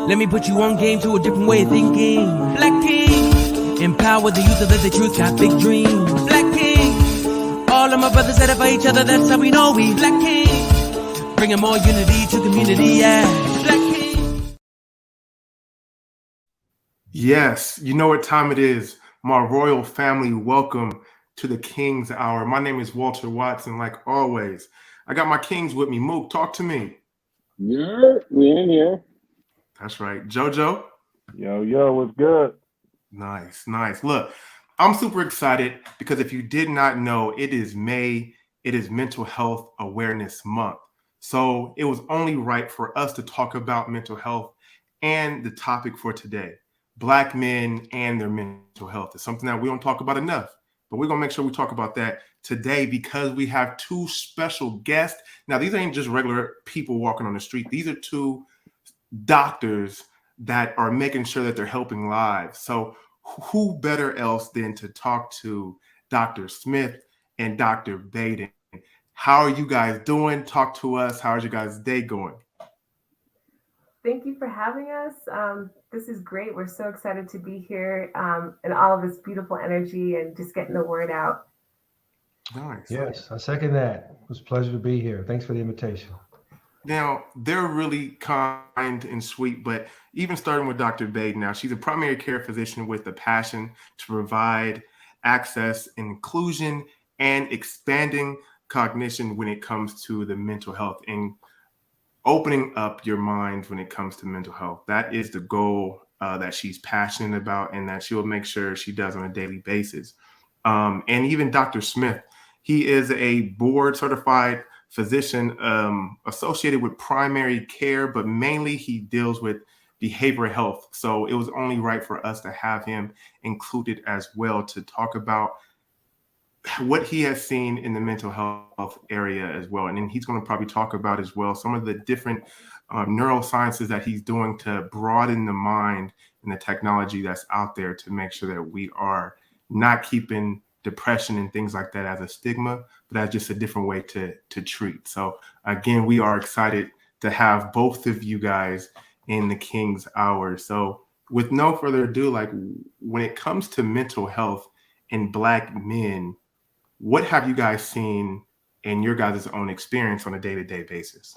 Let me put you on game to a different way of thinking. Black King, empower the youth to live the truth, got big dreams. Black King, all of my brothers that are for each other, that's how we know we. Black King, bringing more unity to community, yeah. Black King. Yes, you know what time it is. My royal family, welcome to the King's Hour. My name is Walter Watson, like always. I got my kings with me. Mook, talk to me. Yeah, we in here. That's right. JoJo? Yo, what's good? Nice. Look, I'm super excited because if you did not know, it is May. It is Mental Health Awareness Month. So it was only right for us to talk about mental health and the topic for today. Black men and their mental health. It's something that we don't talk about enough, but we're going to make sure we talk about that today because we have two special guests. Now, these ain't just regular people walking on the street. These are two doctors that are making sure that they're helping lives. So who better else than to talk to Dr. Smith and Dr. Baden? How are you guys doing? Talk to us. How's your guys' day going? Thank you for having us. This is great. We're so excited to be here and all of this beautiful energy and just getting the word out. Nice. Yes, I second that. It was a pleasure to be here. Thanks for the invitation. Now, they're really kind and sweet, but even starting with Dr. Baden now, she's a primary care physician with a passion to provide access, inclusion, and expanding cognition when it comes to the mental health and opening up your mind when it comes to mental health. That is the goal that she's passionate about and that she will make sure she does on a daily basis. And even Dr. Smith, he is a board certified physician associated with primary care, but mainly he deals with behavioral health. So it was only right for us to have him included as well to talk about what he has seen in the mental health area as well. And then he's going to probably talk about as well some of the different neurosciences that he's doing to broaden the mind and the technology that's out there to make sure that we are not keeping depression and things like that as a stigma, but as just a different way to treat. So again, we are excited to have both of you guys in the King's Hour. So with no further ado, like when it comes to mental health in Black men, what have you guys seen in your guys' own experience on a day-to-day basis?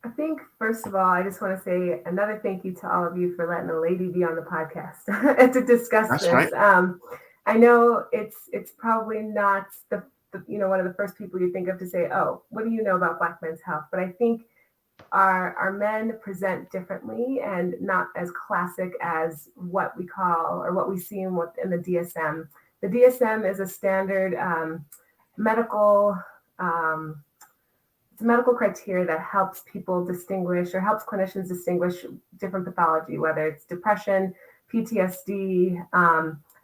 I think, first of all, I just want to say another thank you to all of you for letting a lady be on the podcast and to discuss That's this. right. I know it's probably not the one of the first people you think of to say, oh, what do you know about Black men's health? But I think our men present differently and not as classic as what we call or what we see in the DSM. The DSM is a standard medical criteria that helps people distinguish or helps clinicians distinguish different pathology, whether it's depression, PTSD,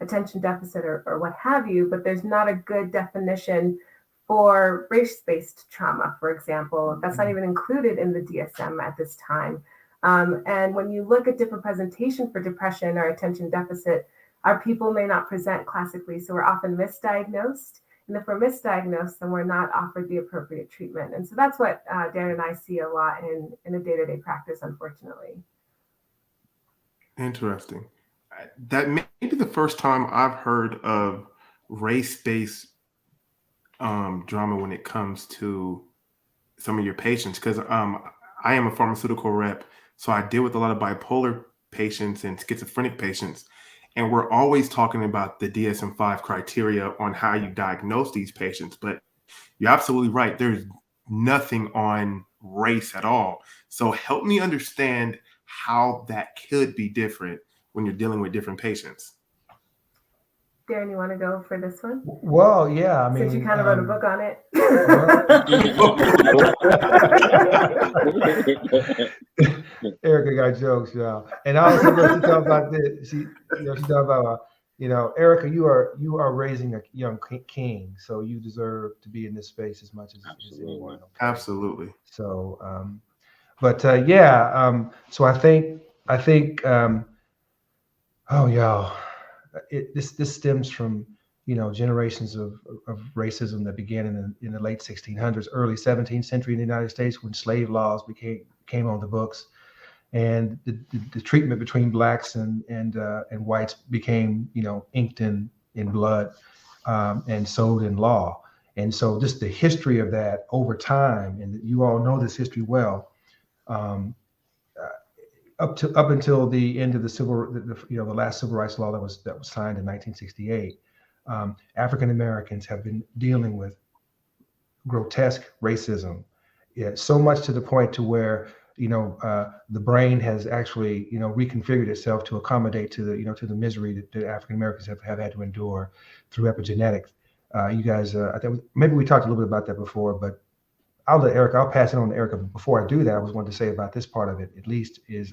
attention deficit, or what have you. But there's not a good definition for race-based trauma, for example. That's not even included in the DSM at this time. And when you look at different presentation for depression or attention deficit, our people may not present classically, so we're often misdiagnosed. And if we're misdiagnosed, then we're not offered the appropriate treatment. And so that's what Darren and I see a lot in a day-to-day practice, unfortunately. Interesting. That may be the first time I've heard of race-based drama when it comes to some of your patients, because I am a pharmaceutical rep, so I deal with a lot of bipolar patients and schizophrenic patients. And we're always talking about the DSM-5 criteria on how you diagnose these patients. But you're absolutely right. There's nothing on race at all. So help me understand how that could be different when you're dealing with different patients. Darren, you want to go for this one? Well, yeah, I mean, since you kind of wrote a book on it. Erica got jokes, y'all. And also, she talked about this. She talked about, Erica, you are raising a young king, so you deserve to be in this space as much as anyone. Okay? Absolutely. So, so I think, this stems from generations of racism that began in the late 1600s, early 17th century in the United States when slave laws came on the books. and the treatment between blacks and whites became, inked in blood, and sold in law. And so just the history of that over time, and you all know this history well, um, up until the end of the last civil rights law that was signed in 1968, African Americans have been dealing with grotesque racism, so much to the point to where the brain has actually reconfigured itself to accommodate to the misery that African Americans have had to endure through epigenetics. You guys, I think maybe we talked a little bit about that before, but I'll pass it on to Erica. But before I do that, I was wanting to say about this part of it, at least, is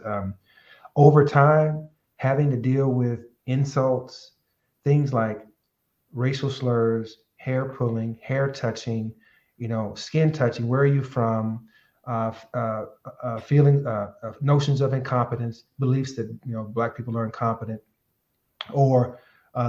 over time, having to deal with insults, things like racial slurs, hair pulling, hair touching, skin touching, where are you from, feeling notions of incompetence, beliefs that Black people are incompetent or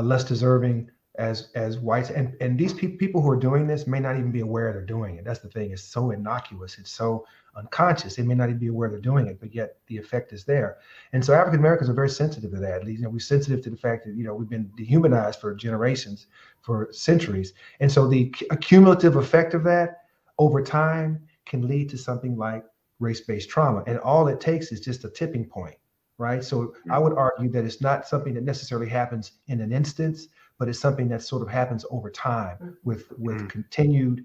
less deserving as whites, and these people who are doing this may not even be aware they're doing it. That's the thing. It's so innocuous. It's so unconscious. They may not even be aware they're doing it, but yet the effect is there. And so African Americans are very sensitive to that. At least, we're sensitive to the fact that we've been dehumanized for generations, for centuries, and so the cumulative effect of that over time can lead to something like race-based trauma. And all it takes is just a tipping point, right? So I would argue that it's not something that necessarily happens in an instance, but it's something that sort of happens over time with continued,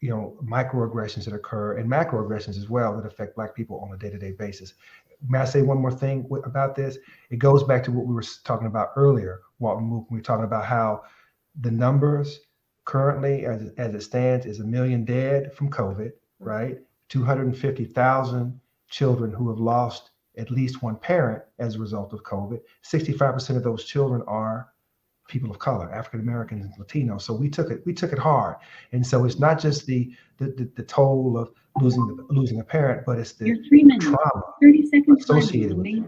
microaggressions that occur and macroaggressions as well that affect Black people on a day-to-day basis. May I say one more thing about this? It goes back to what we were talking about earlier, Walton Mook, when we were talking about how the numbers currently, as it stands, is 1 million dead from COVID, right? 250,000 children who have lost at least one parent as a result of COVID. 65% of those children are people of color, African Americans and Latinos. So we took it hard. And so it's not just the toll of losing a parent, but it's the trauma 30 seconds associated with it.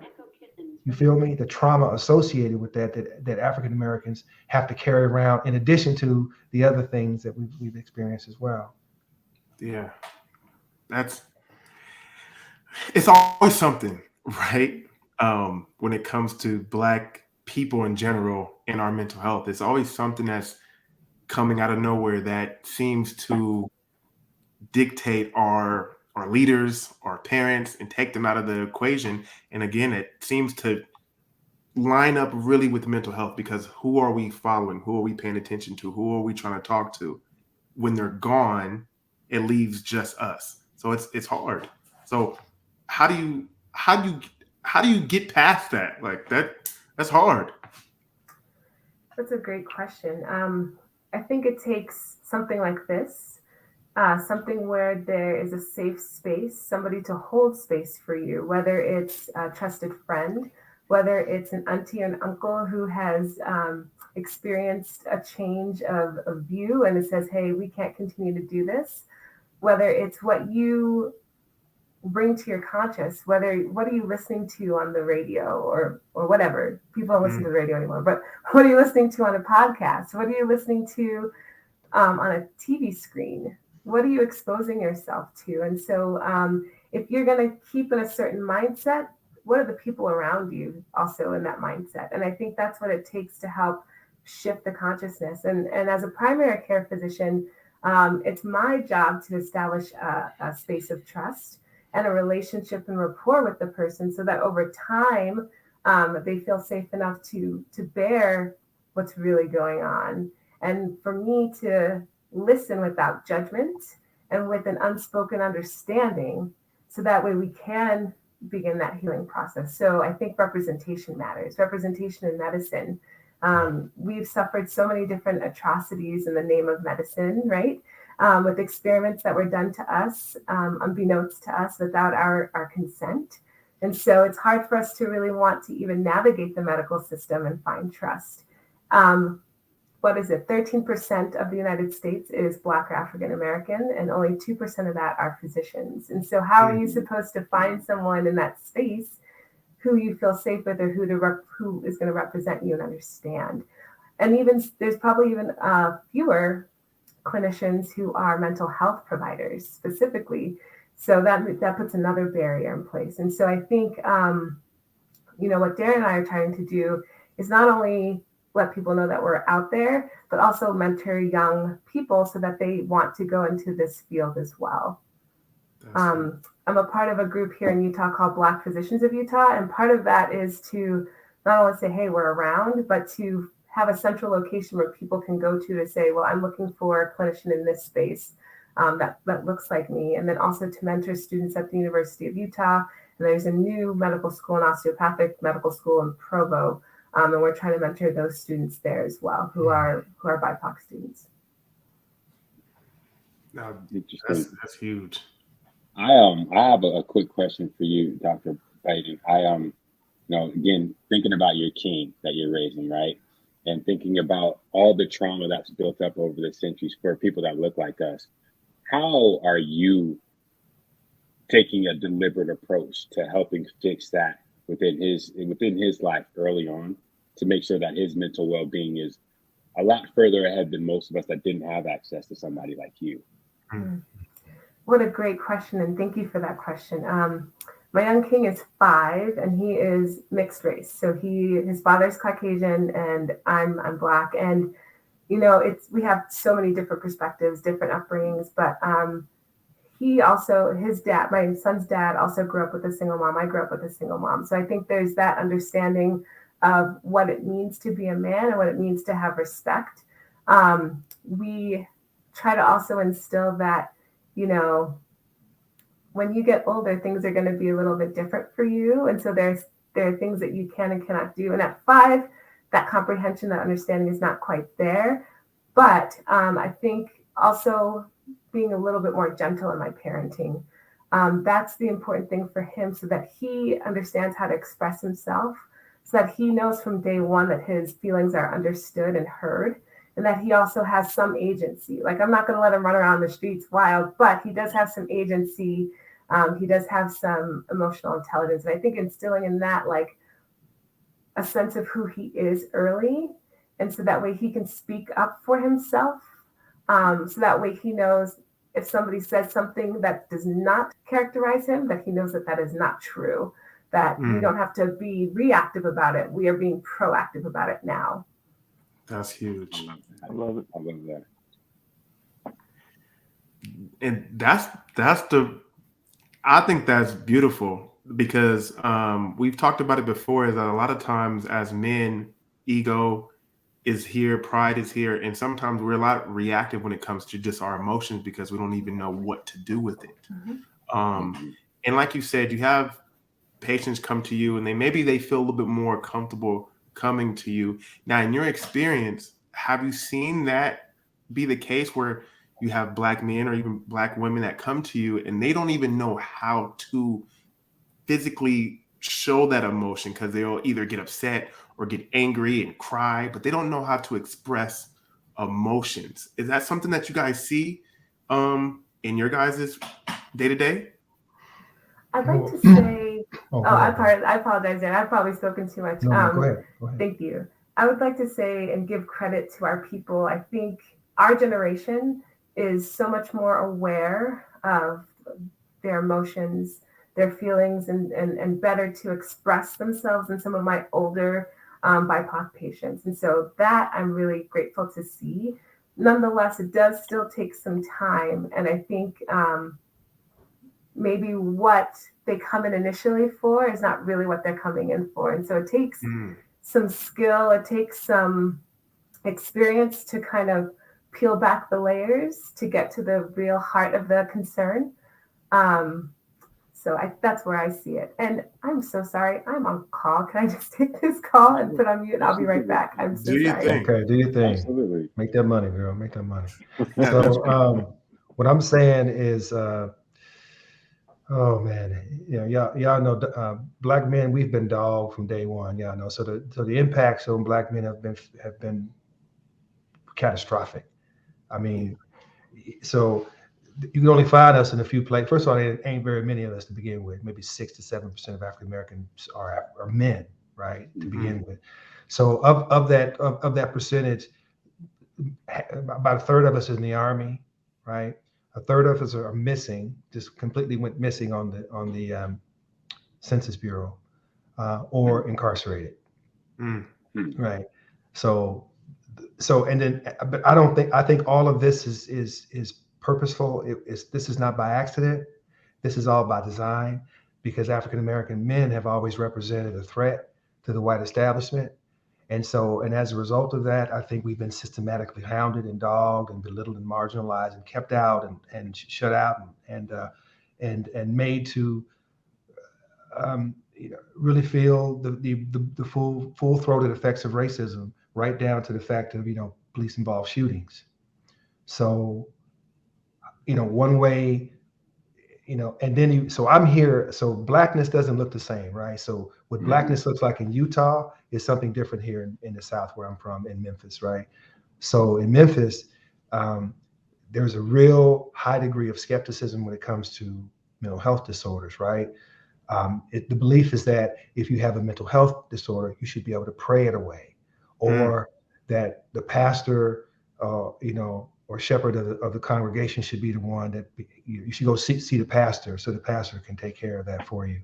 You feel me? The trauma associated with that African Americans have to carry around, in addition to the other things that we've experienced as well. Yeah, it's always something, right? When it comes to Black people in general and our mental health, it's always something that's coming out of nowhere that seems to dictate our leaders, our parents, and take them out of the equation. And again, it seems to line up really with mental health, because who are we following? Who are we paying attention to? Who are we trying to talk to? When they're gone, it leaves just us. So it's hard. So how do you get past that? Like that's hard. That's a great question. I think it takes something like this, something where there is a safe space, somebody to hold space for you, whether it's a trusted friend, whether it's an auntie or an uncle who has experienced a change of view and it says, hey, we can't continue to do this, whether it's what you bring to your conscious, what are you listening to on the radio or whatever. People don't listen to the radio anymore, but what are you listening to on a podcast? What are you listening to on a TV screen? What are you exposing yourself to? And so if you're going to keep in a certain mindset, what are the people around you also in that mindset? And I think that's what it takes to help shift the consciousness. And as a primary care physician, it's my job to establish a space of trust and a relationship and rapport with the person so that over time, they feel safe enough to bear what's really going on. And for me to listen without judgment and with an unspoken understanding, so that way we can begin that healing process. So I think representation matters. Representation in medicine. We've suffered so many different atrocities in the name of medicine, right? With experiments that were done to us, unbeknownst to us, without our consent. And so it's hard for us to really want to even navigate the medical system and find trust. 13% of the United States is Black or African American, and only 2% of that are physicians. And so how are you supposed to find someone in that space who you feel safe with, or who is going to represent you and understand? And even there's probably even fewer clinicians who are mental health providers specifically. So that puts another barrier in place. And so I think, what Darren and I are trying to do is not only let people know that we're out there, but also mentor young people so that they want to go into this field as well. I'm a part of a group here in Utah called Black Physicians of Utah. And part of that is to not only say, hey, we're around, but to have a central location where people can go to say, well, I'm looking for a clinician in this space that looks like me. And then also to mentor students at the University of Utah. And there's a new medical school, an osteopathic medical school in Provo. And we're trying to mentor those students there as well, who are BIPOC students. Now, that's huge. I have a quick question for you, Dr. Baden. Again, thinking about your king that you're raising, right? And thinking about all the trauma that's built up over the centuries for people that look like us. How are you taking a deliberate approach to helping fix that within his life early on to make sure that his mental well-being is a lot further ahead than most of us that didn't have access to somebody like you? What a great question, and thank you for that question. My young king is 5, and he is mixed race. So his father's Caucasian, and I'm Black. And we have so many different perspectives, different upbringings. But his dad, my son's dad, also grew up with a single mom. I grew up with a single mom. So I think there's that understanding of what it means to be a man and what it means to have respect. We try to also instill that, when you get older, things are going to be a little bit different for you. And so there are things that you can and cannot do. And at 5, that comprehension, that understanding is not quite there. But I think also being a little bit more gentle in my parenting. That's the important thing for him, so that he understands how to express himself, so that he knows from day one that his feelings are understood and heard, and that he also has some agency. Like, I'm not going to let him run around the streets wild, but he does have some agency. He does have some emotional intelligence. And I think instilling in that, like, a sense of who he is early, and so that way he can speak up for himself. So that way he knows if somebody says something that does not characterize him, that he knows that that is not true, that we don't have to be reactive about it. We are being proactive about it now. That's huge. I love it. I love that. And I think that's beautiful, because we've talked about it before, is that a lot of times as men, ego is here, pride is here, and sometimes we're a lot reactive when it comes to just our emotions, because we don't even know what to do with it. And like you said, you have patients come to you and they feel a little bit more comfortable coming to you. Now, in your experience, have you seen that be the case, where you have Black men or even Black women that come to you and they don't even know how to physically show that emotion, because they'll either get upset or get angry and cry, but they don't know how to express emotions? Is that something that you guys see in your guys' day-to-day? I'd like to say, I apologize, Dan. I've probably spoken too much. No, go ahead. Thank you. I would like to say and give credit to our people. I think our generation is so much more aware of their emotions, their feelings, and better to express themselves than some of my older BIPOC patients. And so that I'm really grateful to see. Nonetheless, it does still take some time. And I think maybe what they come in initially for is not really what they're coming in for. And so it takes some skill, it takes some experience to kind of peel back the layers to get to the real heart of the concern. So that's where I see it. And I'm so sorry, I'm on call. Can I just take this call and put on mute, and I'll be right back? I'm so sorry. Okay, do your thing. Absolutely. Make that money, girl. Make that money. So what I'm saying is, oh man, y'all know, Black men, we've been dogged from day one. Y'all know. So the impacts on Black men have been catastrophic. I mean, so you can only find us in a few places. First of all, there ain't very many of us to begin with. Maybe 6 to 7% of African Americans are men, right? To begin with. So of that percentage, about a third of us is in the Army, right? A third of us are missing, just completely went missing on the Census Bureau, or incarcerated. Right. So and then, but I think all of this is purposeful. This is not by accident. This is all by design, because African American men have always represented a threat to the white establishment. And as a result of that, I think we've been systematically hounded and dogged and belittled and marginalized and kept out and shut out and made to really feel the full-throated effects of racism, right down to the fact of police involved shootings. So one way, and then so I'm here. So blackness doesn't look the same, right? So what blackness looks like in Utah is something different here in the South, where I'm from, in Memphis, right? So in Memphis, there's a real high degree of skepticism when it comes to mental health disorders, right? The belief is that if you have a mental health disorder, you should be able to pray it away, or that the pastor, or shepherd of the congregation should be the one that you should go see the pastor, so the pastor can take care of that for you.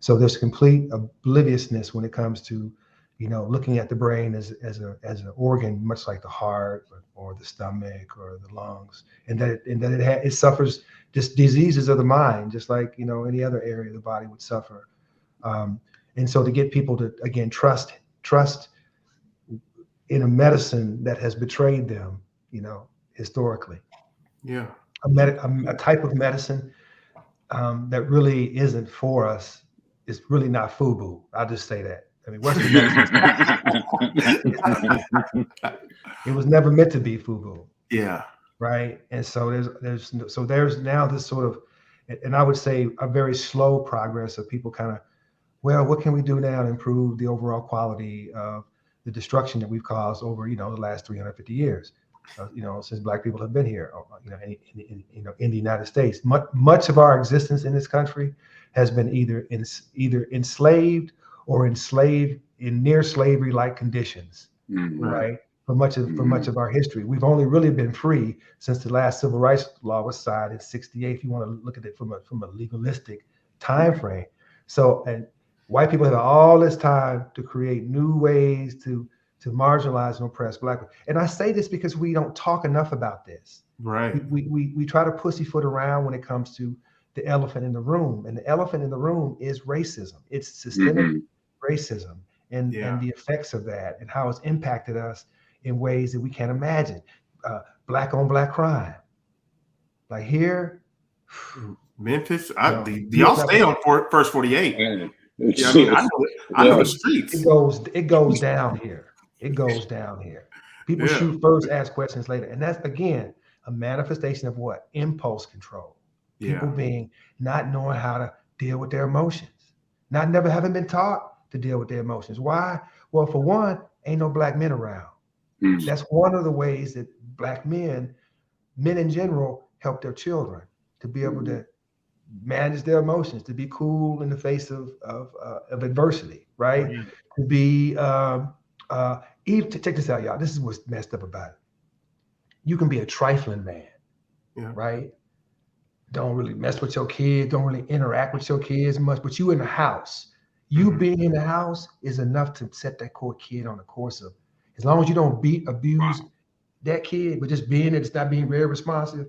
So there's complete obliviousness when it comes to, looking at the brain as an organ, much like the heart or the stomach or the lungs, and that it suffers just diseases of the mind, just like any other area of the body would suffer. And so to get people to again trust in a medicine that has betrayed them, historically. Yeah. A type of medicine that really isn't for us is really not FUBU. I'll just say that. I mean, Western medicine, it was never meant to be FUBU. Yeah. Right. And so there's now this sort of, and I would say a very slow progress of people kind of, well, what can we do now to improve the overall quality of the destruction that we've caused over, the last 350 years, since Black people have been here, in the United States. Much of our existence in this country has been either enslaved or enslaved in near slavery-like conditions, right? For much of our history, we've only really been free since the last civil rights law was signed in '68. If you want to look at it from a legalistic time frame, and white people have all this time to create new ways to marginalize and oppress Black people. And I say this because we don't talk enough about this. Right. We try to pussyfoot around when it comes to the elephant in the room, and the elephant in the room is racism. It's systemic racism and the effects of that, and how it's impacted us in ways that we can't imagine. Black on Black crime, like here, Memphis. Do y'all stay on First 48? Yeah, I know the streets. It goes down here. It goes down here. People shoot first, ask questions later, and that's again a manifestation of what? Impulse control. People being not knowing how to deal with their emotions, never having been taught to deal with their emotions. Why? Well, for one, ain't no Black men around. That's one of the ways that Black men in general, help their children to be able to manage their emotions, to be cool in the face of adversity, right? To be even check this out, y'all. This is what's messed up about it. You can be a trifling man, right? Don't really mess with your kids, don't really interact with your kids much, but you in the house. You being in the house is enough to set that kid on the course of, as long as you don't abuse that kid, but just being there, just not being very responsive,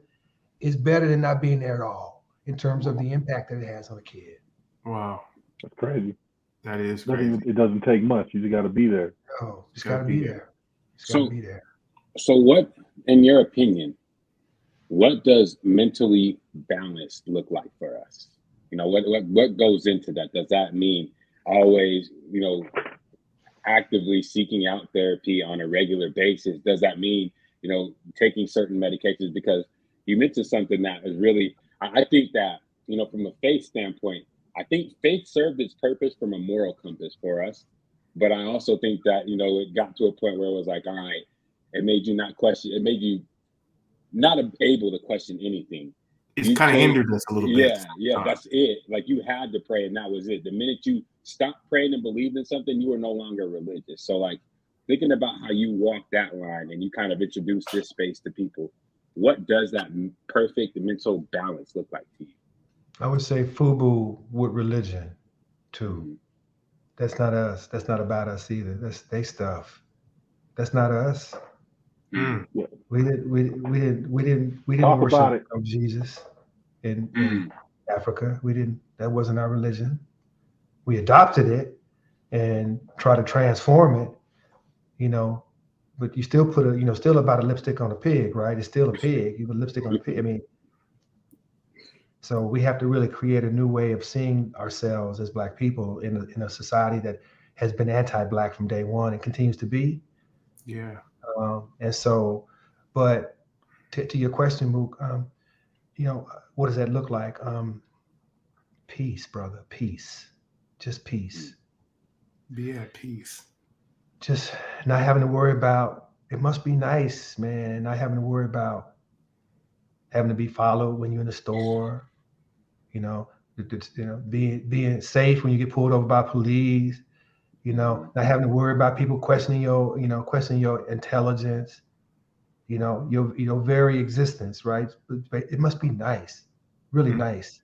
is better than not being there at all in terms of the impact that it has on a kid. Wow. That's crazy. That is crazy. It doesn't take much. You just got to be there. Oh, just got to be there. So what, in your opinion, what does mentally balanced look like for us? What goes into that? Does that mean always, actively seeking out therapy on a regular basis? Does that mean, taking certain medications? Because you mentioned something that is really, I think that, from a faith standpoint, I think faith served its purpose from a moral compass for us. But I also think that, it got to a point where it was like, all right, it made you not question, it made you not able to question anything. It's kind of hindered us a little bit. Yeah, that's it. Like you had to pray and that was it. The minute you stopped praying and believed in something, you were no longer religious. So like thinking about how you walk that line and you kind of introduce this space to people, what does that perfect mental balance look like to you? I would say FUBU with religion too. That's not us. That's not about us either. That's they stuff. That's not us. Mm. We didn't Talk worship about it. Jesus in Africa. We didn't. That wasn't our religion. We adopted it and try to transform it. You know, but you still put still about a lipstick on a pig, right? It's still a pig. You put lipstick on a pig. I mean, so we have to really create a new way of seeing ourselves as Black people in a society that has been anti-Black from day one and continues to be. Yeah. And so, but to your question, Mook, what does that look like? Peace, brother, peace, just peace. Be at peace. Just not having to worry about, it must be nice, man, not having to worry about having to be followed when you're in the store, being safe when you get pulled over by police, not having to worry about people questioning your intelligence, your very existence, right? But it must be nice, really nice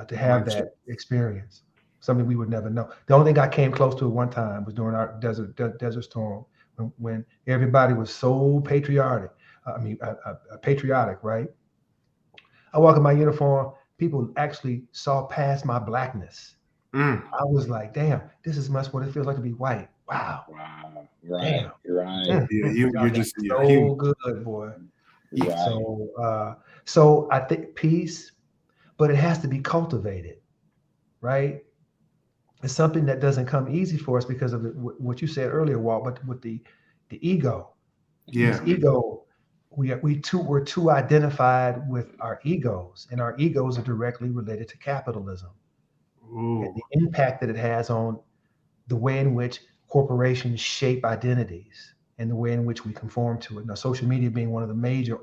to have that experience. Something we would never know. The only thing I came close to at one time was during our desert storm when everybody was so patriotic. Patriotic, right? I walk in my uniform. People actually saw past my Blackness. I was like, damn, this is much what it feels like to be white. Wow. Right. Damn. Right. Yeah, you're just so good, boy. Right. So I think peace, but it has to be cultivated, right? It's something that doesn't come easy for us because of what you said earlier, Walt, but with the ego. Yeah. This ego, we're too identified with our egos, and our egos are directly related to capitalism. Ooh. And the impact that it has on the way in which corporations shape identities and the way in which we conform to it. Now, social media being one of the major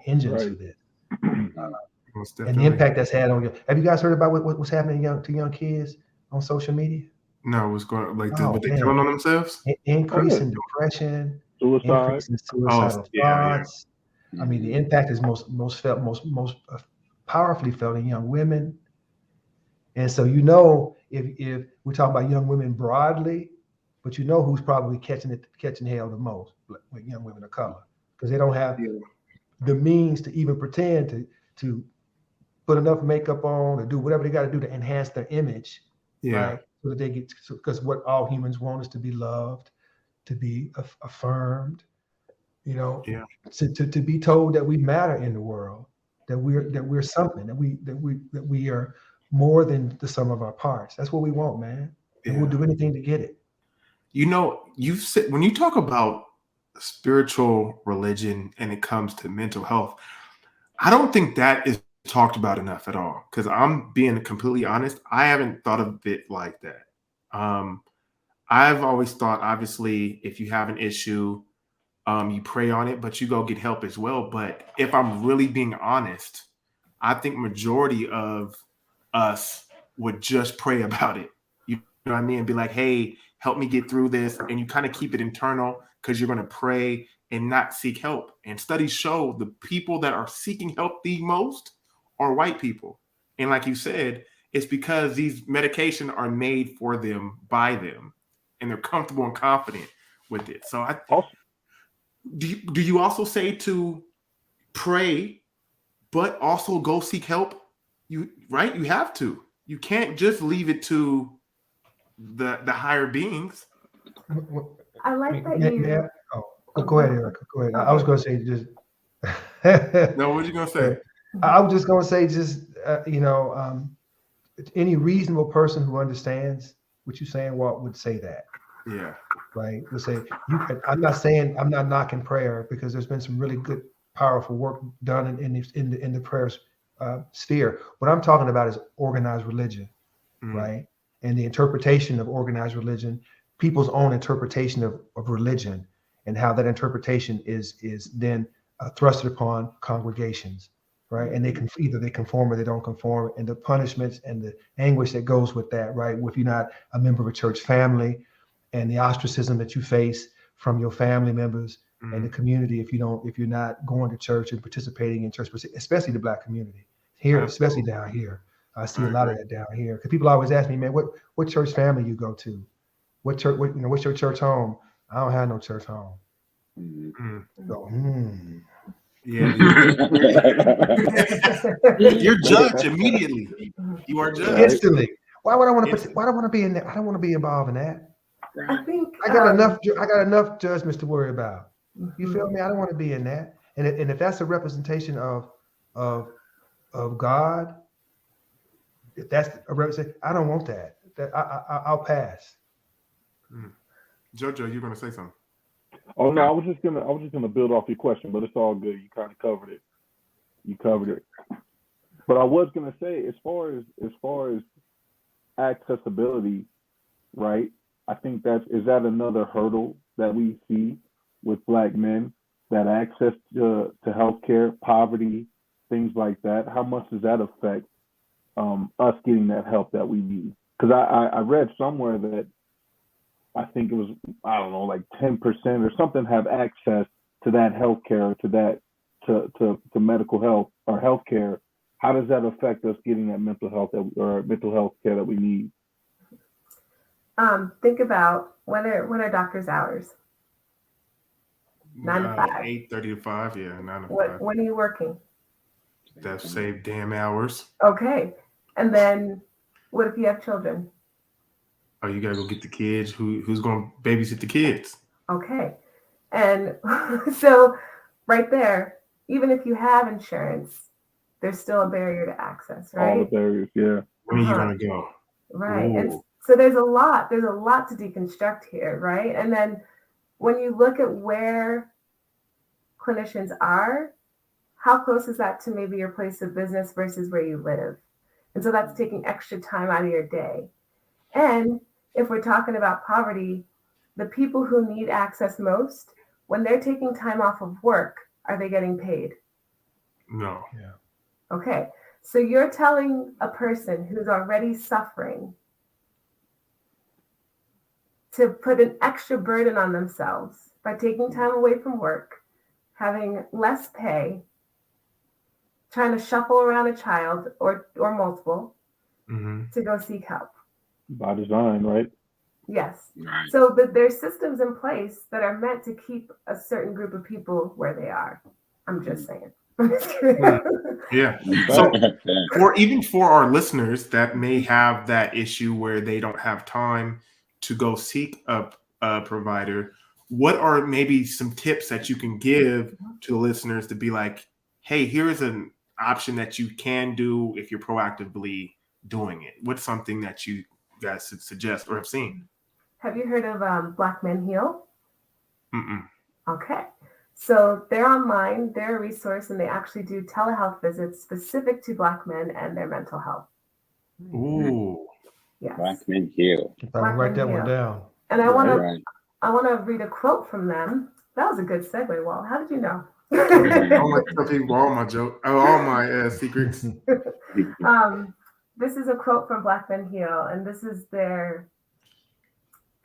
engines for this. And the impact that's had on you. Have you guys heard about what's happening to young kids on social media? No, what's going on? Like, what they killing on themselves? Increase in depression, suicide, increase in suicidal thoughts. Yeah. I mean, the impact is most powerfully felt in young women. And so, if we're talking about young women broadly, but who's probably catching hell the most, with young women of color, because they don't have the means to even pretend to put enough makeup on or do whatever they got to do to enhance their image, right? So that they get, because what all humans want is to be loved, to be affirmed, to be told that we matter in the world, that we're something, that we are more than the sum of our parts. That's what we want, man. And we'll do anything to get it. You've said, when you talk about spiritual religion and it comes to mental health, I don't think that is talked about enough at all. Because I'm being completely honest, I haven't thought of it like that. I've always thought, obviously, if you have an issue, you pray on it, but you go get help as well. But if I'm really being honest, I think majority of us would just pray about it. You know what I mean? And be like, hey, help me get through this. And you kind of keep it internal because you're going to pray and not seek help. And studies show the people that are seeking help the most are white people. And like you said, it's because these medications are made for them, by them, and they're comfortable and confident with it. So do you also say to pray, but also go seek help? You have to. You can't just leave it to the higher beings. I like that you. Go ahead, Erica. Go ahead. Okay. I was going to say just. No, what were you going to say? I was just going to say just any reasonable person who understands what you're saying, Walt, would say that. Yeah. Right. Would say I'm not knocking prayer, because there's been some really good, powerful work done in the prayer sphere. What I'm talking about is organized religion, right? And the interpretation of organized religion, people's own interpretation of religion, and how that interpretation is then thrusted upon congregations, right? And they conform or they don't conform, and the punishments and the anguish that goes with that, right? If you're not a member of a church family, and the ostracism that you face from your family members, and the community if you're not going to church and participating in church, especially the Black community here, especially down here. I see a lot of that down here because people always ask me, man, what church family you go to? What's your church home? I don't have no church home. So, Yeah, you're judged immediately. You are judged instantly. Why would I want to? Why do I want to be in that? I don't want to be involved in that. I think I got enough judgments to worry about. You feel me? I don't want to be in that. And if that's a representation of God, if that's a representation, I don't want that. I'll pass. Jojo, you're gonna say something. Oh no, I was just gonna build off your question, but it's all good. You kind of covered it. But I was gonna say, as far as accessibility, right? I think is that another hurdle that we see with Black men, that access to healthcare, poverty, things like that. How much does that affect us getting that help that we need? Because I read somewhere that I think it was, I don't know, like 10% or something have access to that healthcare, to medical health or healthcare. How does that affect us getting that mental health care that we need? Think about when are doctor's hours? 9 to 5. 8:30 to 5. Yeah, 9 to 5. When are you working? That's save damn hours. Okay, and then what if you have children? Oh, you gotta go get the kids. Who's gonna babysit the kids? Okay, and so right there, even if you have insurance, there's still a barrier to access, right? All the barriers, yeah. When are you gonna go? Right, Ooh. and so there's a lot to deconstruct here, right? And then when you look at where clinicians are, how close is that to maybe your place of business versus where you live? And so that's taking extra time out of your day. And if we're talking about poverty, the people who need access most, when they're taking time off of work, are they getting paid? No. Yeah. Okay. So you're telling a person who's already suffering to put an extra burden on themselves by taking time away from work, having less pay, trying to shuffle around a child or multiple to go seek help. By design, right? Yes. Right. So there's systems in place that are meant to keep a certain group of people where they are. I'm just saying. Yeah. So, or even for our listeners that may have that issue where they don't have time to go seek a provider, what are maybe some tips that you can give to the listeners to be like, hey, here's an option that you can do if you're proactively doing it? What's something that you guys suggest or have seen? Have you heard of Black Men Heal? Mm-mm. Okay. So they're online, they're a resource, and they actually do telehealth visits specific to Black men and their mental health. Ooh. Yes. Black Men Heal. I'll write that one down. And I want to read a quote from them. That was a good segue, Walt. How did you know? all my secrets. This is a quote from Black Men Heal, and this is their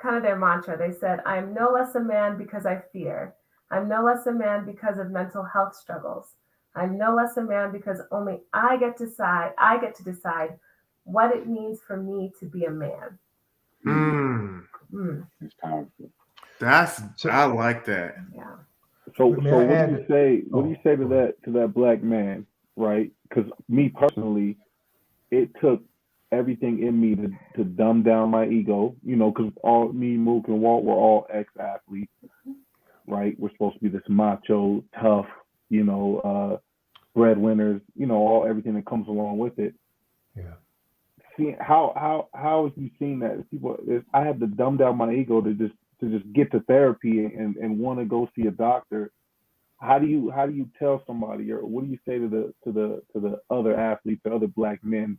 mantra. They said, "I'm no less a man because I fear. I'm no less a man because of mental health struggles. I'm no less a man because only I get to decide what it means for me to be a man." It's powerful. I like that. Yeah. So what do you say? What do you say to that Black man, right? Because me personally, it took everything in me to dumb down my ego, because all me, Mook, and Walt were all ex-athletes, right? We're supposed to be this macho, tough, breadwinners, everything that comes along with it. Yeah. See how have you seen that? I had to dumb down my ego to just get to therapy and want to go see a doctor. How do you tell somebody, or what do you say to the other athletes, the other Black men,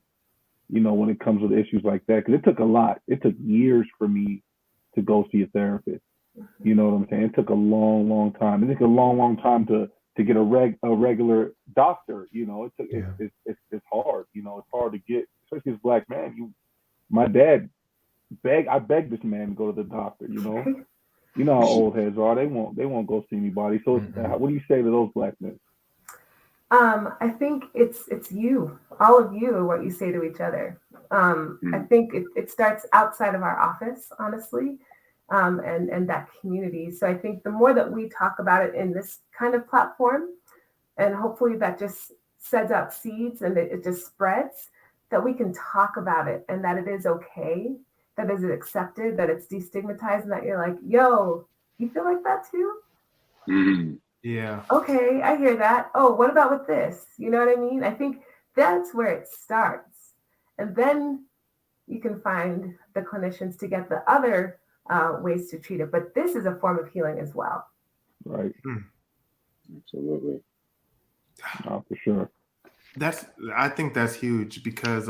when it comes with issues like that? Because it took a lot. It took years for me to go see a therapist. You know what I'm saying? It took a long, long time. It took a long, long time to get a regular doctor. It's hard. It's hard to get, especially as a Black man. My dad I begged this man to go to the doctor. You know how old heads are. They won't go see anybody. So what do you say to those black men? I think it's you, all of you, what you say to each other. I think it starts outside of our office, honestly, and that community. So I think the more that we talk about it in this kind of platform, and hopefully that just sends out seeds and it just spreads, that we can talk about it and that it is okay, that is accepted, that it's destigmatized, and that you're like, yo, you feel like that too? Mm-hmm. Yeah. Okay, I hear that. Oh, what about with this? You know what I mean? I think that's where it starts. And then you can find the clinicians to get the other ways to treat it. But this is a form of healing as well. Right. Absolutely. Oh, for sure. I think that's huge because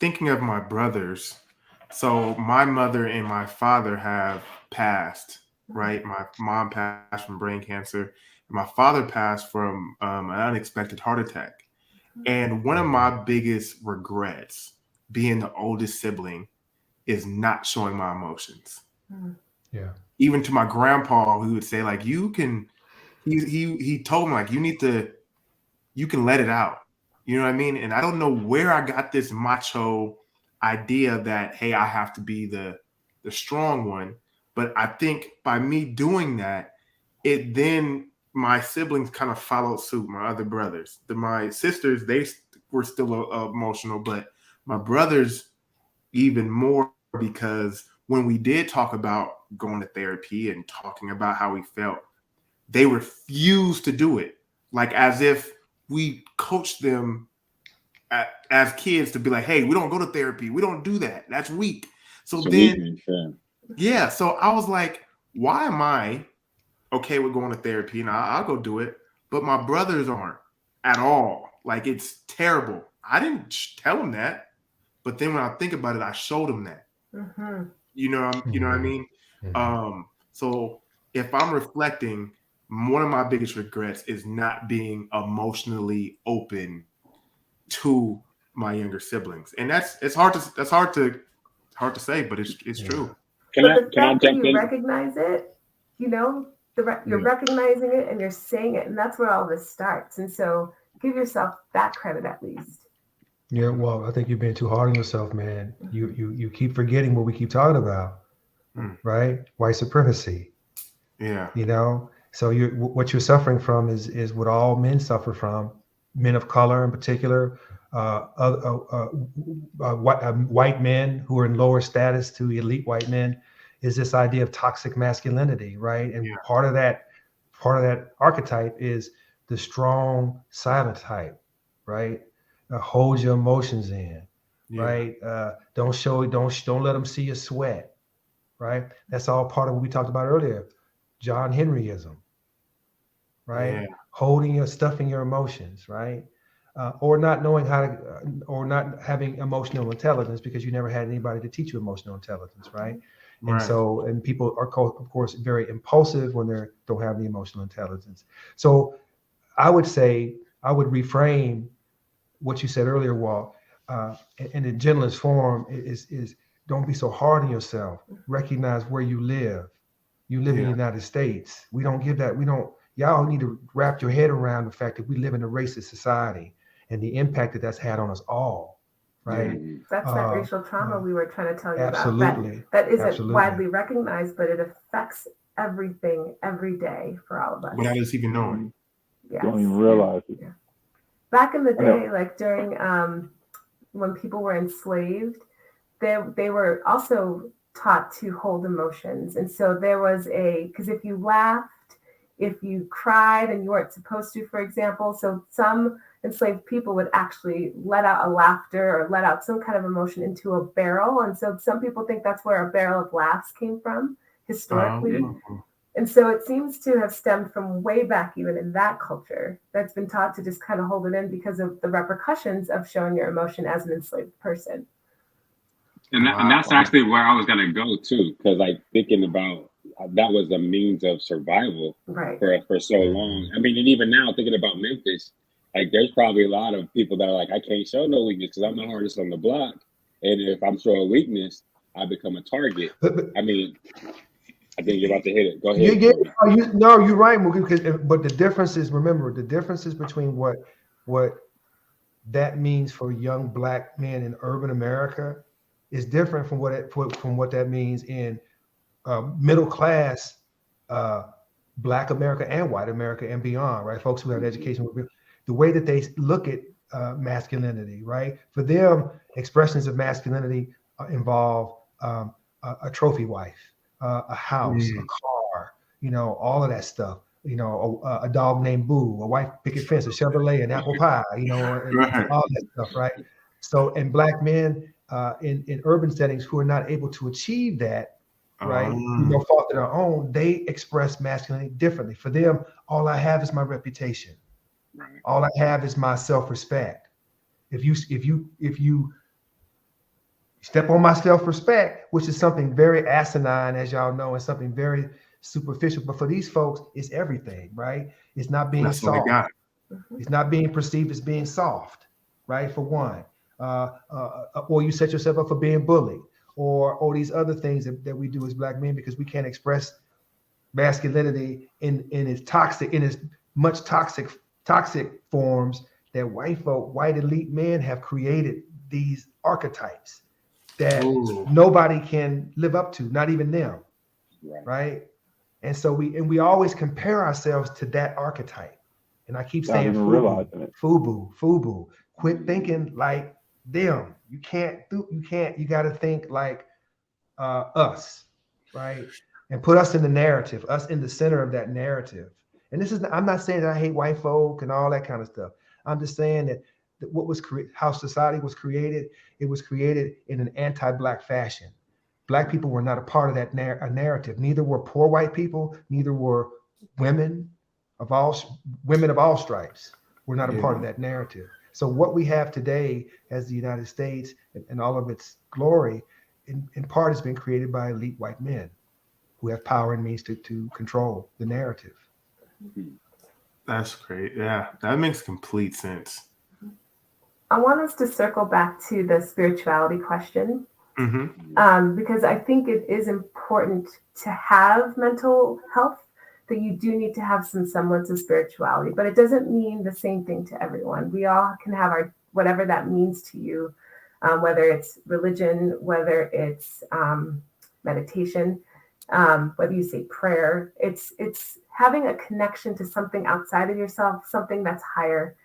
thinking of my brothers, so my mother and my father have passed, right? My mom passed from brain cancer, and my father passed from an unexpected heart attack. And one of my biggest regrets being the oldest sibling is not showing my emotions. Yeah. Even to my grandpa, who would say, like, you can, he told me, like, you can let it out. You know what I mean? And I don't know where I got this macho idea that, hey, I have to be the strong one. But I think by me doing that, it then my siblings kind of followed suit, my other brothers. My sisters, they were still emotional, but my brothers even more, because when we did talk about going to therapy and talking about how we felt, they refused to do it. Like as if we coached them as kids to be like, hey, we don't go to therapy. We don't do that. That's weak. So then, yeah. So I was like, why am I okay with going to therapy? And I'll go do it. But my brothers aren't at all. Like, it's terrible. I didn't tell them that. But then when I think about it, I showed them that. You know what I mean? So if I'm reflecting, one of my biggest regrets is not being emotionally open to my younger siblings, and that's hard to say, but it's true. Can I jump in? You recognize it, you know, you're recognizing it and you're saying it, and that's where all this starts. And so give yourself that credit at least. Yeah, well, I think you're being too hard on yourself, man. You keep forgetting what we keep talking about, right? White supremacy. Yeah. You know, so what you're suffering from is what all men suffer from, men of color in particular, white men who are in lower status to elite white men, is this idea of toxic masculinity, right? And part of that archetype is the strong silent type, right? Hold your emotions in, right? Don't let them see you sweat, right? That's all part of what we talked about earlier, John Henryism, right? Stuffing your emotions, right? Or not knowing how to, or not having emotional intelligence because you never had anybody to teach you emotional intelligence, right? And so, and people are, of course, very impulsive when they don't have the emotional intelligence. So I would say, I would reframe what you said earlier, Walt, in the gentlest form is don't be so hard on yourself. Recognize where you live. You live in the United States. We don't give that. Y'all need to wrap your head around the fact that we live in a racist society and the impact that that's had on us all, right? That's that racial trauma we were trying to tell you absolutely. about. That isn't widely recognized, but it affects everything every day for all of us. Without us even knowing. Yes. Don't even realize it. Yeah. Back in the day, like during when people were enslaved, they were also taught to hold emotions. And so there was because if you laughed, if you cried and you weren't supposed to, for example, so some enslaved people would actually let out a laughter or let out some kind of emotion into a barrel. And so some people think that's where a barrel of laughs came from historically. And so it seems to have stemmed from way back, even in that culture, that's been taught to just kind of hold it in because of the repercussions of showing your emotion as an enslaved person. And that's actually where I was going to go too, because like thinking about that was a means of survival for so long. I mean, and even now thinking about Memphis, like there's probably a lot of people that are like, I can't show no weakness because I'm the hardest on the block. And if I'm showing weakness, I become a target. I mean, I think you're about to hit it. Go ahead. You're right, Mookie. But the difference is, remember, the differences between what that means for young Black men in urban America is different from what that means in middle class Black America and white America and beyond, right? Folks who have education, the way that they look at masculinity, right? For them, expressions of masculinity involve a trophy wife, a house, a car, all of that stuff. A dog named Boo, a white picket fence, a Chevrolet, an apple pie, and all that stuff, right? So, and Black men in urban settings who are not able to achieve that, right, no fault of their own, they express masculinity differently. For them, all I have is my reputation. Right. All I have is my self-respect. If you step on my self-respect, which is something very asinine, as y'all know, and something very superficial, but for these folks, it's everything, right? It's not being soft. It's not being perceived as being soft, right? For one, or you set yourself up for being bullied, or these other things that we do as Black men because we can't express masculinity in its much toxic forms that white elite men have created these archetypes that nobody can live up to, not even them, right? And so we always compare ourselves to that archetype. And I keep saying FUBU. Quit thinking like them. You got to think like us, right? And put us in the narrative, us in the center of that narrative. And I'm not saying that I hate white folk and all that kind of stuff. I'm just saying that how society was created, it was created in an anti-Black fashion. Black people were not a part of that narrative. Neither were poor white people, neither were women of all stripes. We're not a part of that narrative. So what we have today as the United States and all of its glory, in part has been created by elite white men who have power and means to control the narrative. That's great. Yeah, that makes complete sense. I want us to circle back to the spirituality question, because I think it is important to have mental health, that you do need to have some semblance of spirituality, but it doesn't mean the same thing to everyone. We all can have whatever that means to you, whether it's religion, whether it's meditation, whether you say prayer. It's having a connection to something outside of yourself, something that's higher,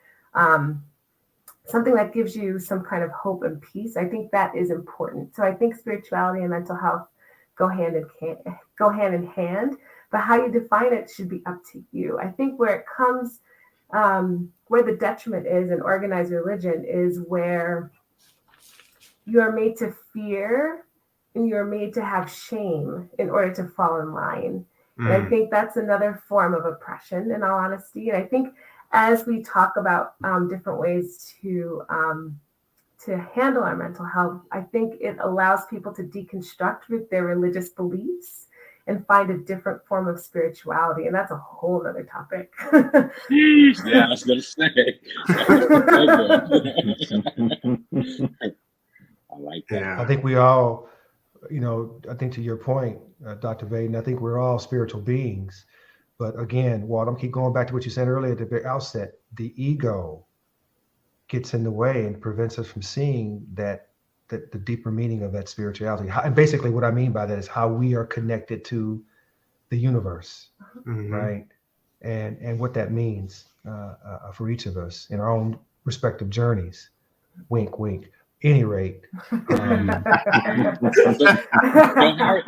something that gives you some kind of hope and peace. I think that is important. So I think spirituality and mental health go hand in hand, but how you define it should be up to you. I think where it comes, where the detriment is in organized religion is where you are made to fear and you're made to have shame in order to fall in line. And I think that's another form of oppression, in all honesty. And I think as we talk about different ways to handle our mental health, I think it allows people to deconstruct with their religious beliefs and find a different form of spirituality. And that's a whole other topic. Yeah, I was going to say. I like that. Yeah. I think we all, I think to your point, Dr. Baden, I think we're all spiritual beings. But again, Walt, I'm keep going back to what you said earlier at the very outset. The ego gets in the way and prevents us from seeing that the deeper meaning of that spirituality. And basically what I mean by that is how we are connected to the universe, right? And what that means for each of us in our own respective journeys. Wink, wink. Any rate. So how are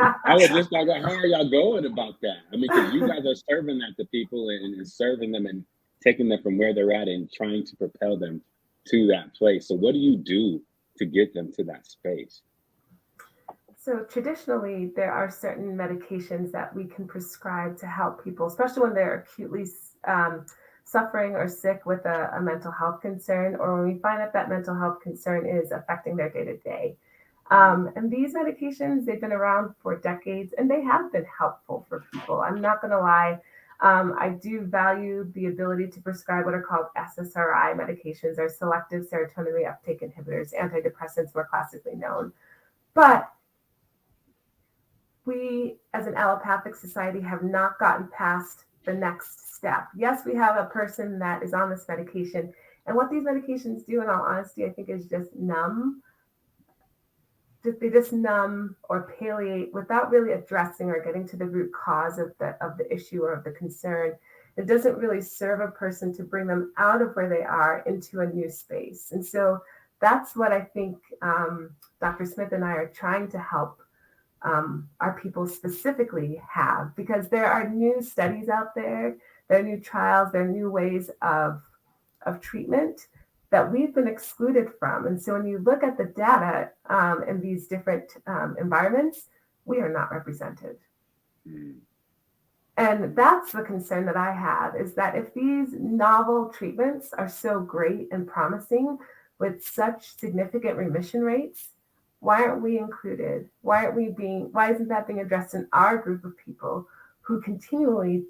y'all going about that? I mean, because you guys are serving that to people and serving them and taking them from where they're at and trying to propel them to that place. So what do you do to get them to that space? So traditionally, there are certain medications that we can prescribe to help people, especially when they're acutely suffering or sick with a mental health concern, or when we find that mental health concern is affecting their day-to-day. And these medications, they've been around for decades and they have been helpful for people. I'm not going to lie. I do value the ability to prescribe what are called SSRI medications, or selective serotonin reuptake inhibitors, antidepressants more classically known. But we as an allopathic society have not gotten past the next step. Yes, we have a person that is on this medication, and what these medications do, in all honesty, I think is just numb. They just numb or palliate without really addressing or getting to the root cause of the issue or of the concern. It doesn't really serve a person to bring them out of where they are into a new space. And so that's what I think Dr. Smith and I are trying to help our people specifically have, because there are new studies out there, there are new trials, there are new ways of treatment that we've been excluded from. And so when you look at the data in these different environments, we are not represented. And that's the concern that I have, is that if these novel treatments are so great and promising with such significant remission rates, why aren't we included? Why isn't that being addressed in our group of people who continually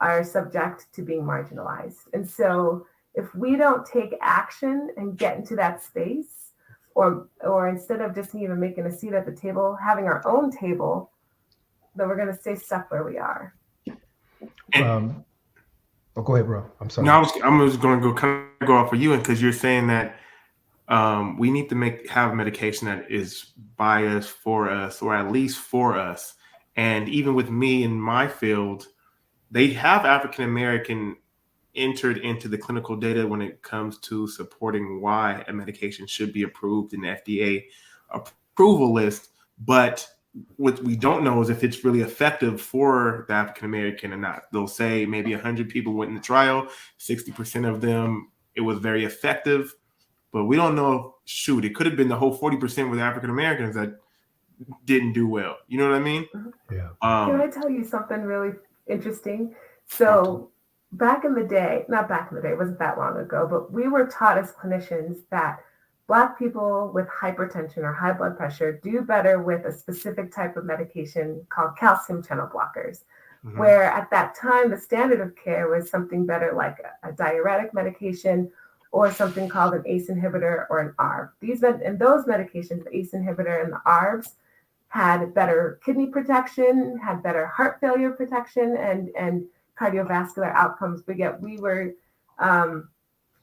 are subject to being marginalized? And so if we don't take action and get into that space, or instead of just even making a seat at the table, having our own table, then we're going to stay stuck where we are. Go ahead, bro. I'm sorry. No, I'm just going to go off of you, and because you're saying that we need to have medication that is by us, for us, or at least for us. And even with me in my field, they have African American entered into the clinical data when it comes to supporting why a medication should be approved in the FDA approval list. But what we don't know is if it's really effective for the African American or not. They'll say maybe 100 people went in the trial, 60% of them, it was very effective. But we don't know, shoot, it could have been the whole 40% with African Americans that didn't do well. You know what I mean? Yeah. Can I tell you something really interesting? So back in the day, not back in the day, it wasn't that long ago, but we were taught as clinicians that Black people with hypertension or high blood pressure do better with a specific type of medication called calcium channel blockers, where at that time, the standard of care was something better like a diuretic medication or something called an ACE inhibitor or an ARB. Those medications, the ACE inhibitor and the ARBs, had better kidney protection, had better heart failure protection, and cardiovascular outcomes, but yet we were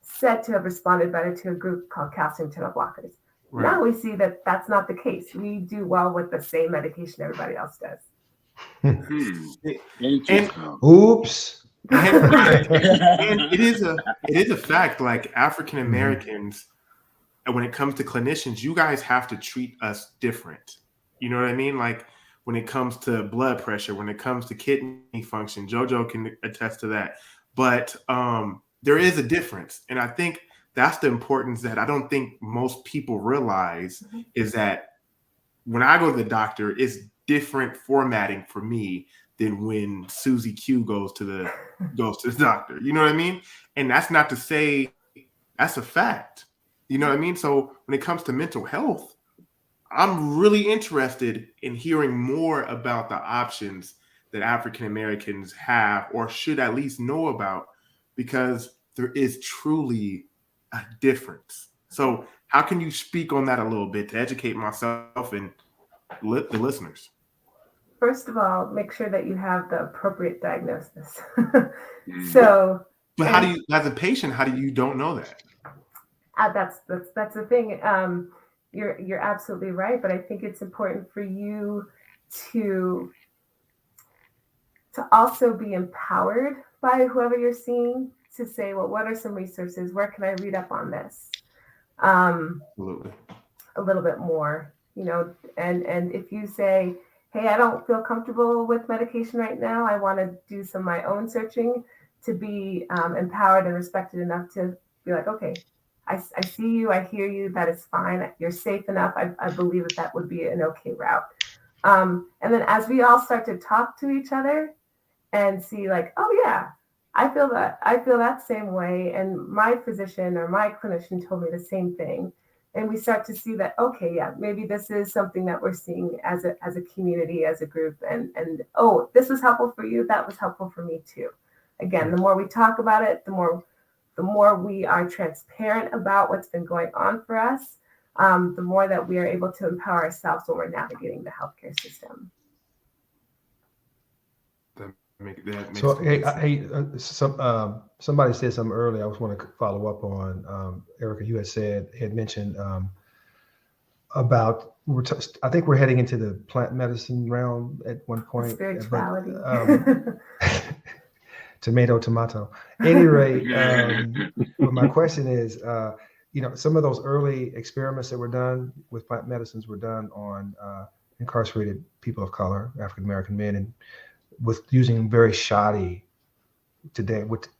said to have responded better to a group called calcium channel blockers. Right. Now we see that that's not the case. We do well with the same medication everybody else does. Oops. And it is a fact, like African Americans, and when it comes to clinicians, you guys have to treat us different. You know what I mean? Like when it comes to blood pressure, when it comes to kidney function, JoJo can attest to that. But there is a difference. And I think that's the importance that I don't think most people realize is that when I go to the doctor, it's different formatting for me than when Susie Q goes to the doctor. You know what I mean? And that's not to say that's a fact. You know what I mean? So when it comes to mental health, I'm really interested in hearing more about the options that African Americans have or should at least know about, because there is truly a difference. So how can you speak on that a little bit to educate myself and the listeners? First of all, make sure that you have the appropriate diagnosis. But how do you, as a patient, how do you don't know that? That's the thing. You're absolutely right, but I think it's important for you to also be empowered by whoever you're seeing to say, well, what are some resources? Where can I read up on this? Absolutely. A little bit more, and if you say, hey, I don't feel comfortable with medication right now, I want to do some of my own searching to be empowered and respected enough to be like, okay, I see you, I hear you, that is fine. You're safe enough. I believe that would be an okay route. And then as we all start to talk to each other and see like, oh yeah, I feel that same way. And my physician or my clinician told me the same thing. And we start to see that, okay, yeah, maybe this is something that we're seeing as a community, as a group. And oh, this was helpful for you. That was helpful for me too. Again, the more we talk about it, the more we are transparent about what's been going on for us, the more that we are able to empower ourselves when we're navigating the healthcare system. That makes So, complete sense. somebody said something earlier. I just want to follow up on, Erica, you had mentioned about, I think we're heading into the plant medicine realm at one point. Spirituality. Tomato. Any rate, but my question is, some of those early experiments that were done with plant medicines were done on incarcerated people of color, African American men, and with using very shoddy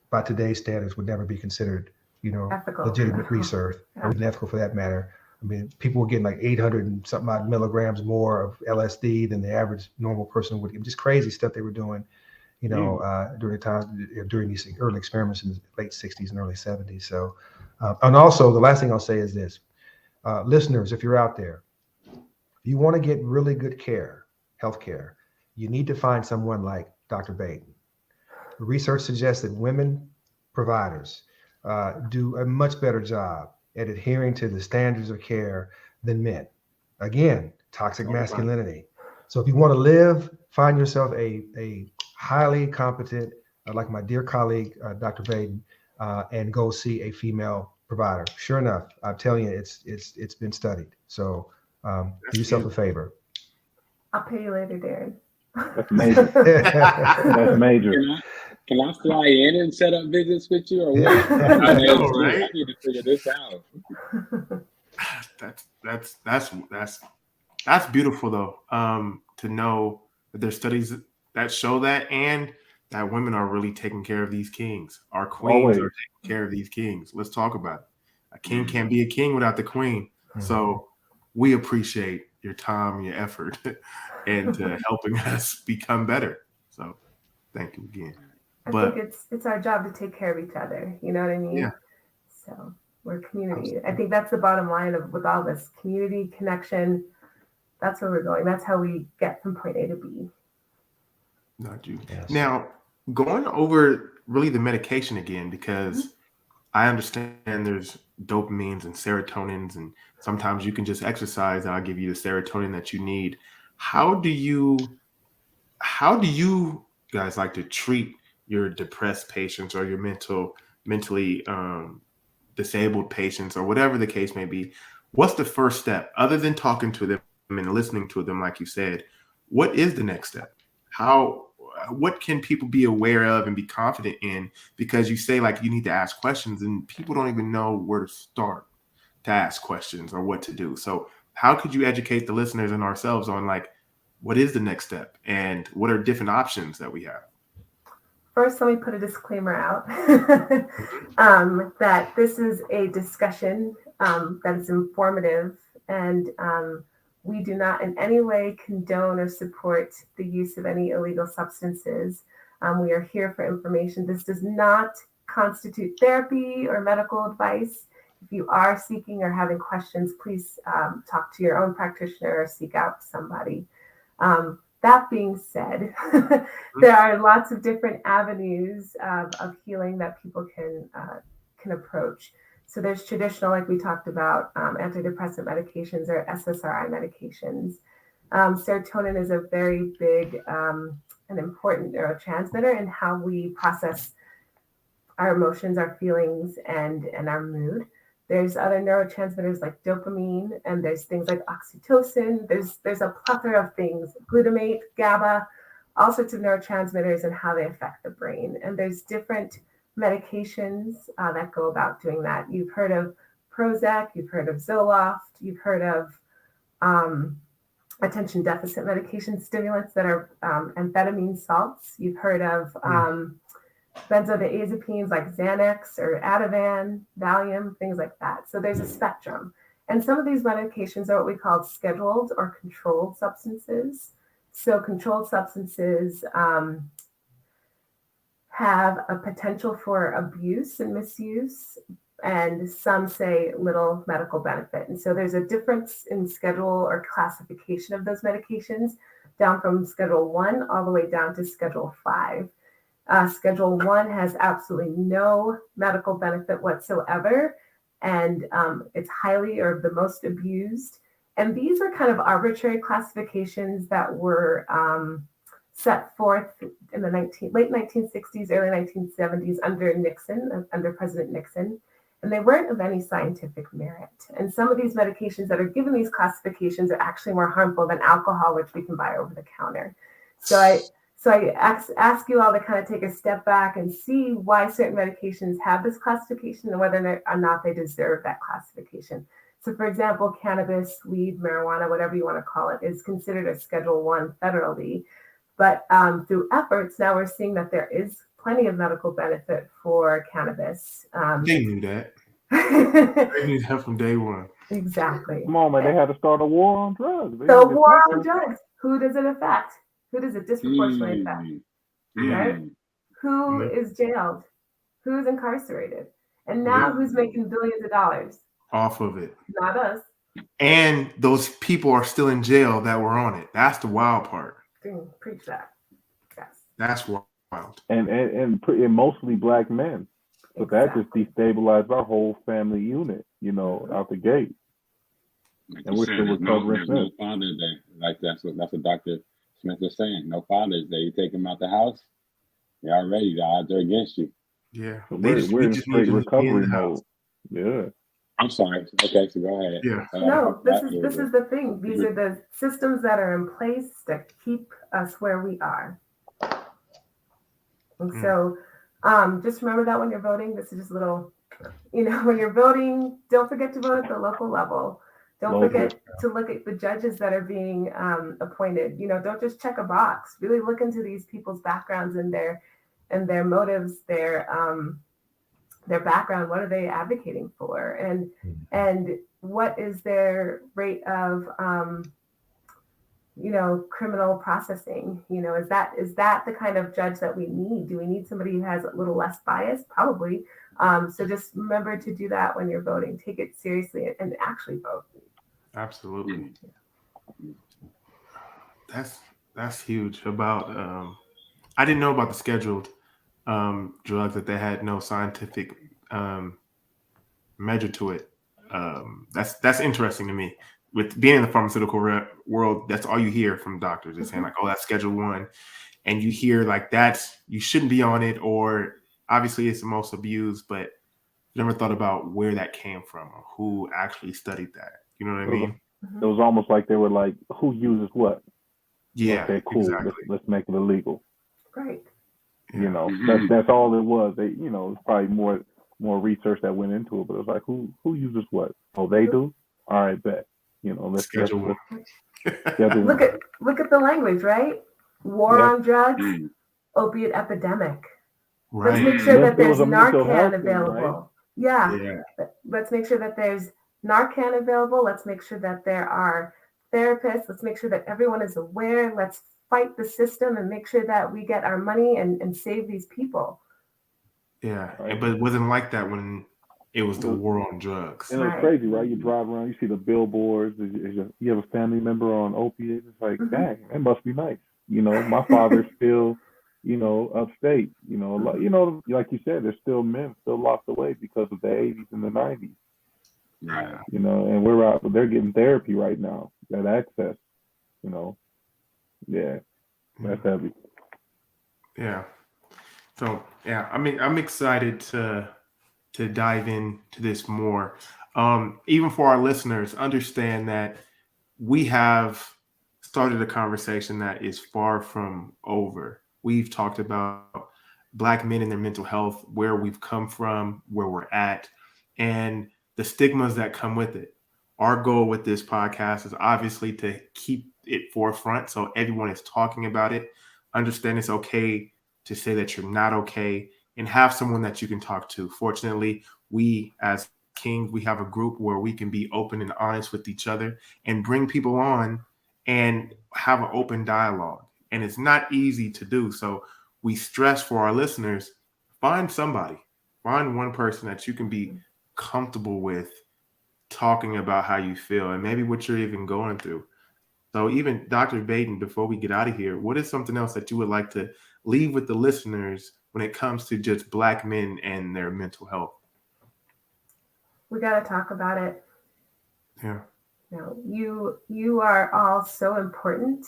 by today's standards would never be considered, Ethical. legitimate research, or even ethical for that matter. I mean, people were getting like 800 and something odd milligrams more of LSD than the average normal person would get. Just crazy stuff they were doing, during these early experiments in the late 60s and early 70s. So, and also the last thing I'll say is this, listeners, if you're out there, you want to get really good care, healthcare, you need to find someone like Dr. Baden. Research suggests that women providers do a much better job at adhering to the standards of care than men. Again, toxic masculinity. So if you want to live, find yourself a highly competent, like my dear colleague, Dr. Baden, and go see a female provider. Sure enough, I'm telling you, it's been studied. So do yourself a favor. I'll pay you later, Darren. That's major. That's major. Can I fly in and set up visits with you, or what? I know, right? I need to figure this out. That's beautiful though. To know that there's studies that show that, and that women are really taking care of these kings. Our queens are taking care of these kings. Let's talk about it. A king can't be a king without the queen. Mm-hmm. So we appreciate your time, your effort, and helping us become better. So thank you again. I think it's our job to take care of each other. You know what I mean? Yeah. So we're a community. I think that's the bottom line with all this community connection. That's where we're going. That's how we get from point A to B. Not you. Yes. Now, going over really the medication again, because I understand there's dopamines and serotonins, and sometimes you can just exercise and I'll give you the serotonin that you need. How do you guys like to treat your depressed patients or your mentally disabled patients, or whatever the case may be? What's the first step other than talking to them and listening to them, like you said? What is the next step? What can people be aware of and be confident in? Because you say like you need to ask questions, and people don't even know where to start to ask questions or what to do. So how could you educate the listeners and ourselves on like what is the next step and what are different options that we have? First, let me put a disclaimer out that this is a discussion that is informative, and we do not in any way condone or support the use of any illegal substances. We are here for information. This does not constitute therapy or medical advice. If you are seeking or having questions, please talk to your own practitioner or seek out somebody. That being said, there are lots of different avenues of healing that people can approach. So there's traditional, like we talked about, antidepressant medications or SSRI medications. Serotonin is a very big and important neurotransmitter in how we process our emotions, our feelings, and our mood. There's other neurotransmitters like dopamine, and there's things like oxytocin. There's a plethora of things, glutamate, GABA, all sorts of neurotransmitters and how they affect the brain. And there's different medications that go about doing that. You've heard of Prozac, you've heard of Zoloft, you've heard of attention deficit medication stimulants that are amphetamine salts. You've heard of benzodiazepines like Xanax or Ativan, Valium, things like that. So there's a spectrum. And some of these medications are what we call scheduled or controlled substances. So controlled substances have a potential for abuse and misuse, and some say little medical benefit. And so there's a difference in schedule or classification of those medications, down from Schedule 1 all the way down to Schedule 5. Schedule 1 has absolutely no medical benefit whatsoever, and it's highly or the most abused. And these are kind of arbitrary classifications that were set forth in the late 1960s, early 1970s under Nixon, under President Nixon. And they weren't of any scientific merit. And some of these medications that are given these classifications are actually more harmful than alcohol, which we can buy over the counter. So I ask you all to kind of take a step back and see why certain medications have this classification and whether or not they deserve that classification. So for example, cannabis, weed, marijuana, whatever you want to call it, is considered a Schedule I federally. But through efforts, now we're seeing that there is plenty of medical benefit for cannabis. They knew that. They knew that from day one. Exactly. Come on, man. They had to start a war on drugs. So war on drugs. Who does it affect? Who does it disproportionately affect? Right? Who is jailed? Who's incarcerated? And now who's making billions of dollars? Off of it. Not us. And those people are still in jail that were on it. That's the wild part. Preach that. Yes. That's wild. And mostly black men. So that just destabilized our whole family unit, out the gate. Like and we're said, still recovering. There's no Father's Day. Like that's what Dr. Smith was saying. No Father's Day. You take them out the house, you're already the odds are against you. Yeah. So we're in straight recovery mode. Yeah. I'm sorry. Okay, so go ahead. Yeah. No, this is the thing. These are the systems that are in place that keep us where we are. And so just remember that when you're voting. This is just a little, when you're voting, don't forget to vote at the local level. Don't forget to look at the judges that are being appointed. Don't just check a box. Really look into these people's backgrounds and their motives, their background. What are they advocating for, and what is their rate of criminal processing? Is that the kind of judge that we need? Do we need somebody who has a little less bias? Probably. So just remember to do that when you're voting. Take it seriously and actually vote. Absolutely. That's huge. About I didn't know about the scheduled drugs, that they had no scientific measure to it. That's interesting to me. With being in the pharmaceutical world, that's all you hear from doctors. They're saying like, "Oh, that's Schedule I," and you hear like you shouldn't be on it, or obviously it's the most abused. But never thought about where that came from or who actually studied that. You know what I mean? It was almost like they were like, "Who uses what?" Yeah. Okay, cool. Exactly. Let's make it illegal. Right. Yeah. That's all it was. They, it's probably more research that went into it, but it was like, who uses what? Oh, they do. All right, bet. Let's Schedule Look at the language, right? War on drugs, opiate epidemic. Right. Let's make sure that there's Narcan thing, available. Right? Yeah. Let's make sure that there's Narcan available. Let's make sure that there are therapists. Let's make sure that everyone is aware. Let's fight the system and make sure that we get our money and save these people. Yeah. But it wasn't like that when it was the war on drugs. And it's crazy, right? You drive around, you see the billboards. You have a family member on opiates. It's like, dang, that must be nice. My father's still, upstate. Like you said, there's still men still locked away because of the 80s and the 90s. Right. And we're out, but they're getting therapy right now. That access. Yeah, that's heavy. Yeah. So I'm excited to dive into this more. Even for our listeners, understand that we have started a conversation that is far from over. We've talked about Black men and their mental health, where we've come from, where we're at, and the stigmas that come with it. Our goal with this podcast is obviously to keep it forefront so everyone is talking about it. Understand it's okay to say that you're not okay, and have someone that you can talk to. Fortunately, we as Kings, we have a group where we can be open and honest with each other and bring people on and have an open dialogue. And it's not easy to do. So we stress for our listeners, find one person that you can be comfortable with talking about how you feel and maybe what you're even going through. So even Dr. Baden, before we get out of here, what is something else that you would like to leave with the listeners when it comes to just Black men and their mental health? We got to talk about it. Yeah. You are all so important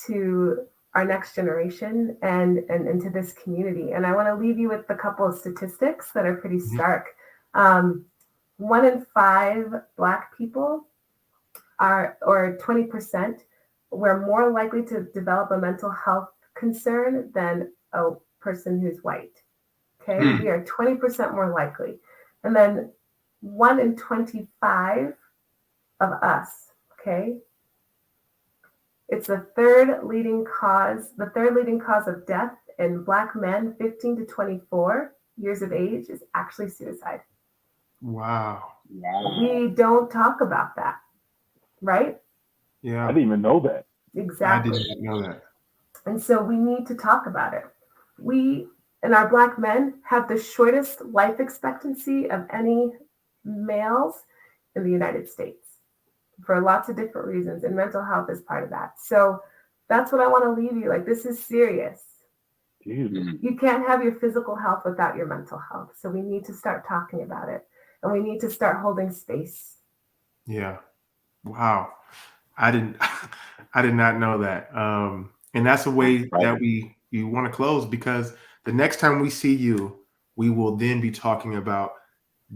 to our next generation and to this community. And I want to leave you with a couple of statistics that are pretty stark. 1 in 5 Black people or 20%, we're more likely to develop a mental health concern than a person who's white. Okay, we are 20% more likely. And then 1 in 25 of us, okay? It's the third leading cause of death in Black men 15 to 24 years of age is actually suicide. Wow. We don't talk about that, right? Yeah. I didn't even know that. Exactly. I didn't know that. And so we need to talk about it. We and our Black men have the shortest life expectancy of any males in the United States for lots of different reasons, and mental health is part of that. So that's what I want to leave you. Like, this is serious. Jesus. You can't have your physical health without your mental health. So we need to start talking about it, and we need to start holding space. Yeah. Wow. I did not know that. And that's a way that you want to close, because the next time we see you, we will then be talking about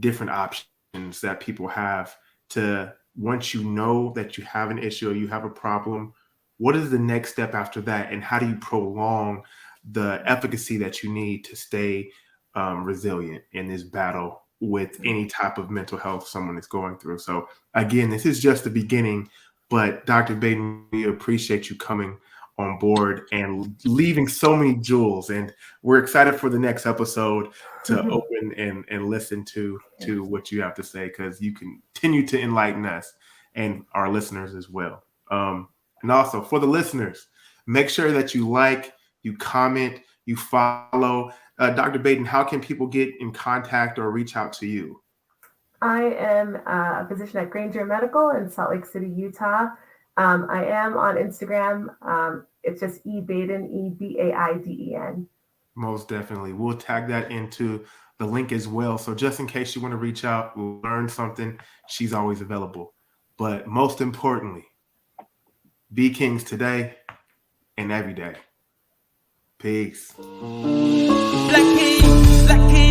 different options that people have to, once you know that you have an issue or you have a problem, what is the next step after that? And how do you prolong the efficacy that you need to stay resilient in this battle with any type of mental health someone is going through? So again, this is just the beginning, but Dr. Baden, we appreciate you coming on board and leaving so many jewels. And we're excited for the next episode to open and listen to what you have to say, because you continue to enlighten us and our listeners as well. And also for the listeners, make sure that you like, you comment, you follow. Dr. Baden, how can people get in contact or reach out to you? I am a physician at Granger Medical in Salt Lake City, Utah. I am on Instagram. It's just eBaden, EBAIDEN. Most definitely. We'll tag that into the link as well. So just in case you want to reach out, learn something, she's always available. But most importantly, be kings today and every day. Peace. Black King, Black King.